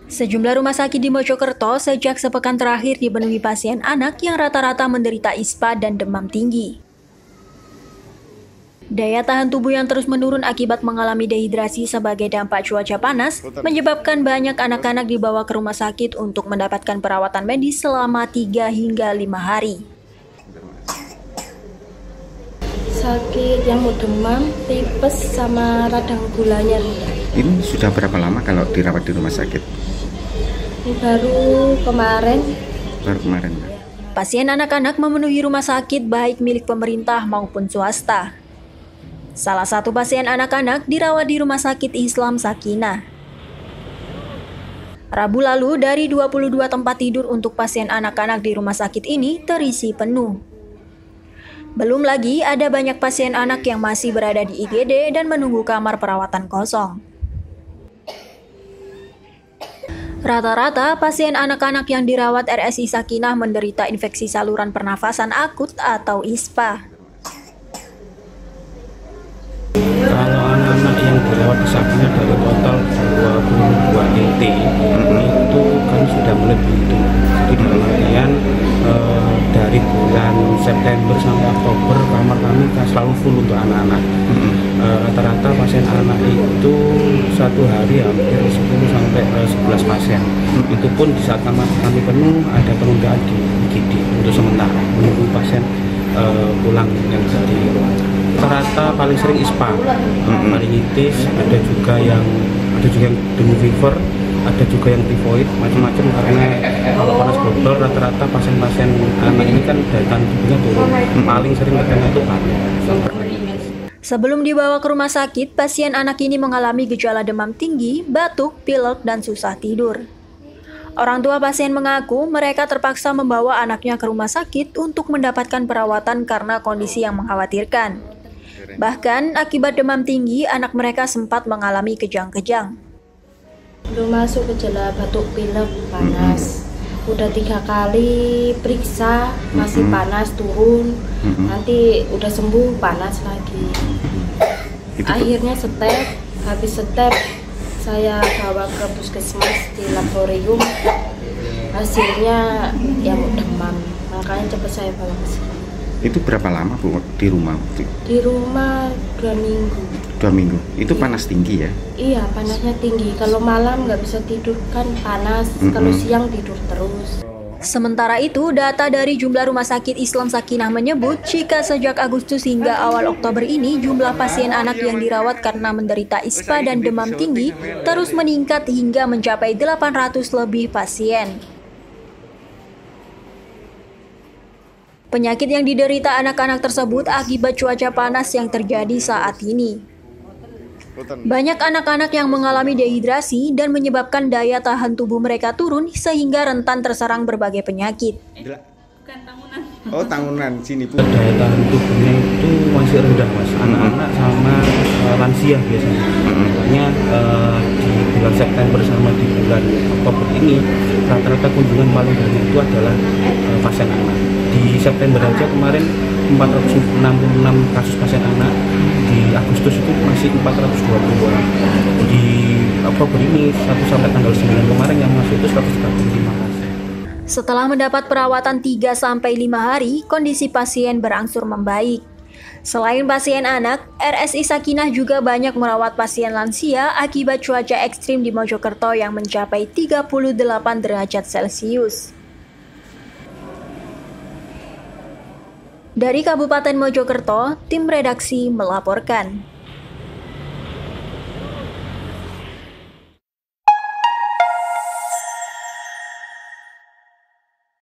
Sejumlah rumah sakit di Mojokerto sejak sepekan terakhir dipenuhi pasien anak yang rata-rata menderita ISPA dan demam tinggi. Daya tahan tubuh yang terus menurun akibat mengalami dehidrasi sebagai dampak cuaca panas menyebabkan banyak anak-anak dibawa ke rumah sakit untuk mendapatkan perawatan medis selama 3 hingga 5 hari. Sakit yang demam, tipes, sama radang gulanya rendah. Ini sudah berapa lama kalau dirawat di rumah sakit? Baru kemarin. Pasien anak-anak memenuhi rumah sakit baik milik pemerintah maupun swasta. Salah satu pasien anak-anak dirawat di Rumah Sakit Islam Sakinah. Rabu lalu, dari 22 tempat tidur untuk pasien anak-anak di rumah sakit ini terisi penuh. Belum lagi ada banyak pasien anak yang masih berada di IGD dan menunggu kamar perawatan kosong. Rata-rata pasien anak-anak yang dirawat RSI Sakinah menderita infeksi saluran pernafasan akut atau ISPA. Kalau anak-anak yang dirawat di Sakinah dari total 22 NT itu kan sudah melebihi itu. Jadi dalam artian dari bulan September sampai Oktober kamar kami selalu full untuk anak-anak. Rata-rata pasien anak itu satu hari hampir 10 sampai 11 pasien. Itu pun di saat kamar kami penuh ada penundaan di IGD untuk sementara menunggu pasien pulang yang dari ruangan. Rata-rata paling sering ISPA, meningitis, ada juga yang dengue fever, ada juga yang tifoid, macam-macam. Karena kalau panas global rata-rata pasien-pasien anak ini kan daya tahan tubuhnya turun. Paling sering ketemu itu panas. Sebelum dibawa ke rumah sakit, pasien anak ini mengalami gejala demam tinggi, batuk, pilek, dan susah tidur. Orang tua pasien mengaku mereka terpaksa membawa anaknya ke rumah sakit untuk mendapatkan perawatan karena kondisi yang mengkhawatirkan. Bahkan akibat demam tinggi, anak mereka sempat mengalami kejang-kejang. Belum masuk gejala batuk, pilek, panas. Udah 3 kali periksa, masih panas, turun. Nanti udah sembuh, panas lagi. Akhirnya step, habis step saya bawa ke puskesmas di laboratorium. Hasilnya yang demam, makanya cepat saya bawa ke sini. Itu berapa lama Bu di rumah? Di rumah 2 minggu. 2 minggu. Itu panas tinggi ya? Iya, panasnya tinggi. Kalau malam nggak bisa tidur kan panas, kalau siang tidur terus. Sementara itu, data dari jumlah rumah sakit Islam Sakinah menyebut jika sejak Agustus hingga awal Oktober ini jumlah pasien anak yang dirawat karena menderita ISPA dan demam tinggi terus meningkat hingga mencapai 800 lebih pasien. Penyakit yang diderita anak-anak tersebut akibat cuaca panas yang terjadi saat ini. Banyak anak-anak yang mengalami dehidrasi dan menyebabkan daya tahan tubuh mereka turun sehingga rentan terserang berbagai penyakit. Bukan tahunan. Oh, tahunan sini Bu. Daya tahan tubuhnya itu masih rendah Mas, anak-anak sama lansia biasanya. Makanya di bulan September sama di bulan Oktober ini rata-rata kunjungan paling banyak itu adalah pasien anak. Di September aja kemarin 466 kasus pasien anak, di Agustus itu masih 420. Di Oktober ini sampai tanggal 9 kemarin yang masuk itu 135 kasus. Setelah mendapat perawatan 3-5 hari, kondisi pasien berangsur membaik. Selain pasien anak, RSI Sakinah juga banyak merawat pasien lansia akibat cuaca ekstrim di Mojokerto yang mencapai 38 derajat Celcius. Dari Kabupaten Mojokerto, tim redaksi melaporkan.